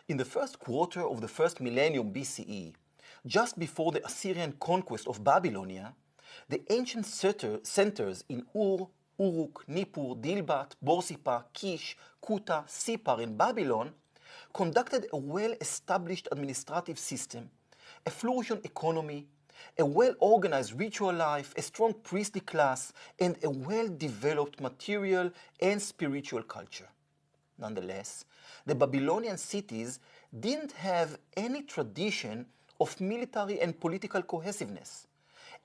In the first quarter of the first millennium BCE, just before the Assyrian conquest of Babylonia, the ancient centers in Ur, Uruk, Nippur, Dilbat, Borsippa, Kish, Kuta, Sipar, and Babylon conducted a well-established administrative system, a flourishing economy, a well-organized ritual life, a strong priestly class, and a well-developed material and spiritual culture. Nonetheless, the Babylonian cities didn't have any tradition of military and political cohesiveness,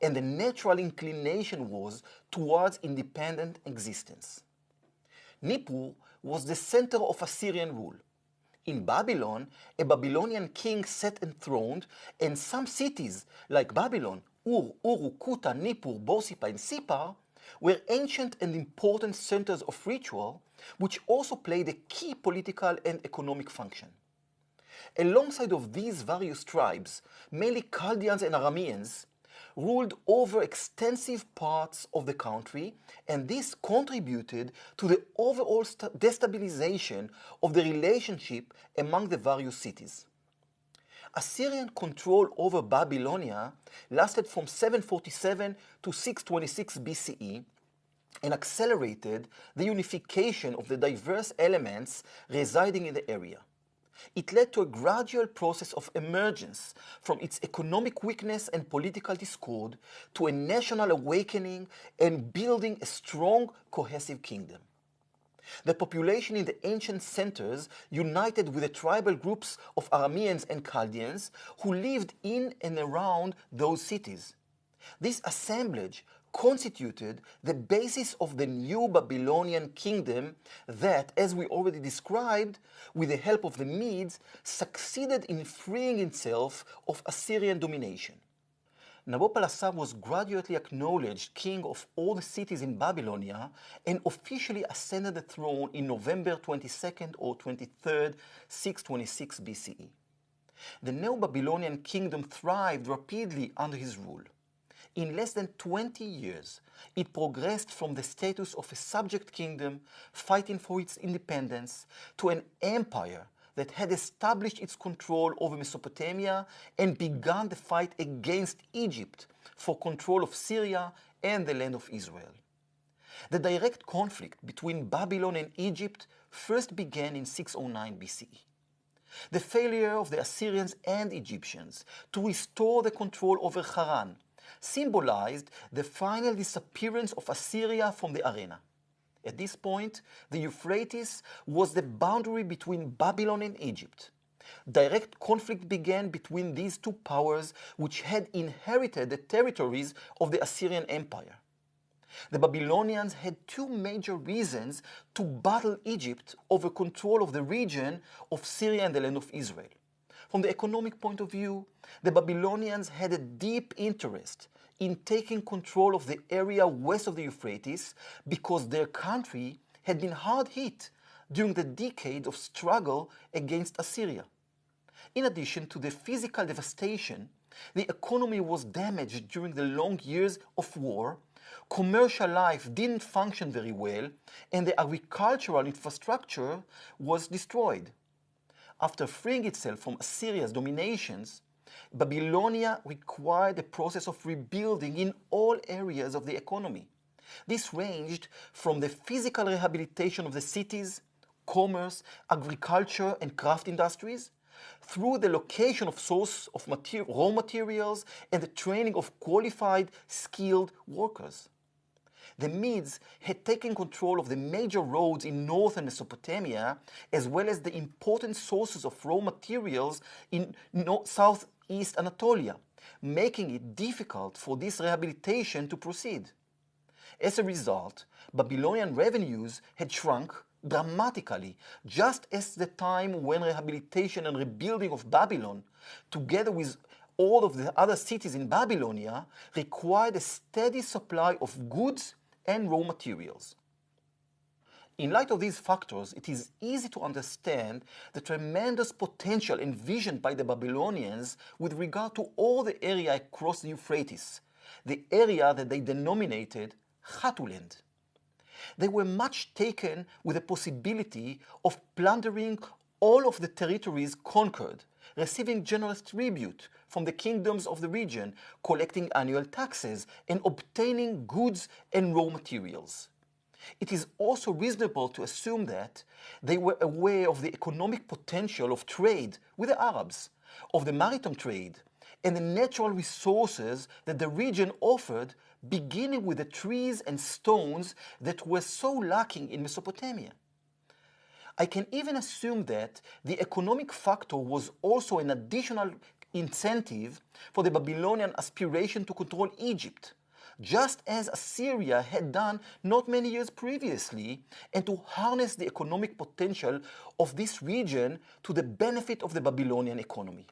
and the natural inclination was towards independent existence. Nippur was the center of Assyrian rule. In Babylon, a Babylonian king sat enthroned, and some cities like Babylon, Ur, Uruk, Kuta, Nippur, Borsippa, and Sipar were ancient and important centers of ritual, which also played a key political and economic function. Alongside of these various tribes, mainly Chaldeans and Arameans, ruled over extensive parts of the country, and this contributed to the overall destabilization of the relationship among the various cities. Assyrian control over Babylonia lasted from 747 to 626 BCE and accelerated the unification of the diverse elements residing in the area. It led to a gradual process of emergence from its economic weakness and political discord to a national awakening and building a strong, cohesive kingdom. The population in the ancient centers united with the tribal groups of Arameans and Chaldeans who lived in and around those cities. This assemblage constituted the basis of the new Babylonian kingdom that, as we already described, with the help of the Medes, succeeded in freeing itself of Assyrian domination. Nabopolassar was gradually acknowledged king of all the cities in Babylonia and officially ascended the throne in November 22nd or 23rd, 626 BCE. The Neo-Babylonian kingdom thrived rapidly under his rule. In less than 20 years, it progressed from the status of a subject kingdom fighting for its independence to an empire that had established its control over Mesopotamia and began the fight against Egypt for control of Syria and the land of Israel. The direct conflict between Babylon and Egypt first began in 609 BCE. The failure of the Assyrians and Egyptians to restore the control over Haran symbolized the final disappearance of Assyria from the arena. At this point, the Euphrates was the boundary between Babylon and Egypt. Direct conflict began between these two powers, which had inherited the territories of the Assyrian Empire. The Babylonians had two major reasons to battle Egypt over control of the region of Syria and the land of Israel. From the economic point of view, the Babylonians had a deep interest in taking control of the area west of the Euphrates because their country had been hard hit during the decades of struggle against Assyria. In addition to the physical devastation, the economy was damaged during the long years of war, commercial life didn't function very well, and the agricultural infrastructure was destroyed. After freeing itself from Assyria's dominations, Babylonia required a process of rebuilding in all areas of the economy. This ranged from the physical rehabilitation of the cities, commerce, agriculture, and craft industries, through the location of source of raw materials and the training of qualified, skilled workers. The Medes had taken control of the major roads in northern Mesopotamia, as well as the important sources of raw materials in southeast Anatolia, making it difficult for this rehabilitation to proceed. As a result, Babylonian revenues had shrunk dramatically, just as the time when rehabilitation and rebuilding of Babylon, together with all of the other cities in Babylonia, required a steady supply of goods and raw materials. In light of these factors, it is easy to understand the tremendous potential envisioned by the Babylonians with regard to all the area across the Euphrates, the area that they denominated Chatuland. They were much taken with the possibility of plundering all of the territories conquered, receiving generous tribute from the kingdoms of the region, collecting annual taxes, and obtaining goods and raw materials. It is also reasonable to assume that they were aware of the economic potential of trade with the Arabs, of the maritime trade, and the natural resources that the region offered, beginning with the trees and stones that were so lacking in Mesopotamia. I can even assume that the economic factor was also an additional incentive for the Babylonian aspiration to control Egypt, just as Assyria had done not many years previously, and to harness the economic potential of this region to the benefit of the Babylonian economy.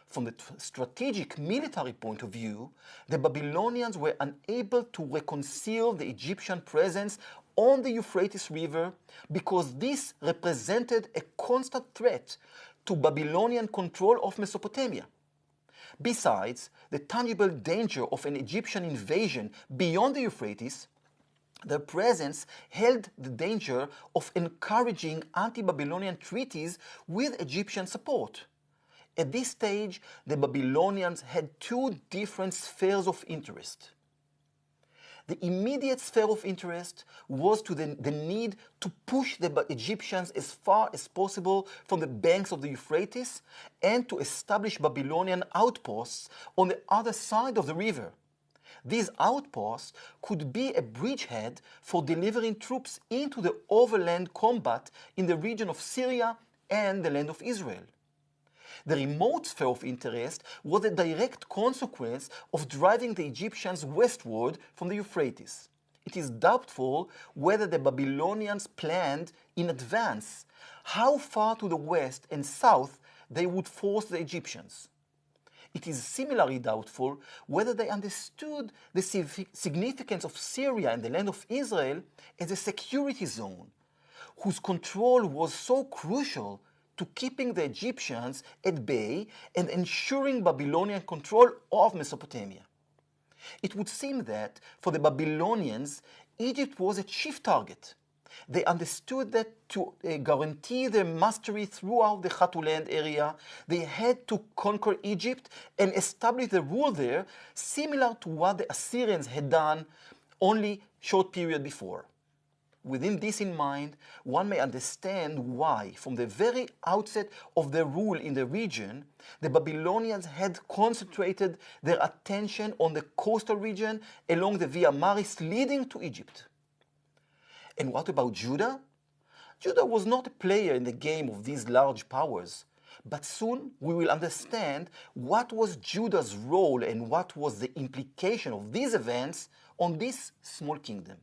From the strategic military point of view, the Babylonians were unable to reconcile the Egyptian presence on the Euphrates River because this represented a constant threat to Babylonian control of Mesopotamia. Besides the tangible danger of an Egyptian invasion beyond the Euphrates, their presence held the danger of encouraging anti-Babylonian treaties with Egyptian support. At this stage, the Babylonians had two different spheres of interest. The immediate sphere of interest was to the need to push the Egyptians as far as possible from the banks of the Euphrates and to establish Babylonian outposts on the other side of the river. These outposts could be a bridgehead for delivering troops into the overland combat in the region of Syria and the land of Israel. The remote sphere of interest was a direct consequence of driving the Egyptians westward from the Euphrates. It is doubtful whether the Babylonians planned in advance how far to the west and south they would force the Egyptians. It is similarly doubtful whether they understood the significance of Syria and the land of Israel as a security zone, whose control was so crucial to keeping the Egyptians at bay and ensuring Babylonian control of Mesopotamia. It would seem that for the Babylonians, Egypt was a chief target. They understood that to guarantee their mastery throughout the Khatu area, they had to conquer Egypt and establish the rule there, similar to what the Assyrians had done only short period before. Within this in mind, one may understand why, from the very outset of their rule in the region, the Babylonians had concentrated their attention on the coastal region along the Via Maris leading to Egypt. And what about Judah? Judah was not a player in the game of these large powers, but soon we will understand what was Judah's role and what was the implication of these events on this small kingdom.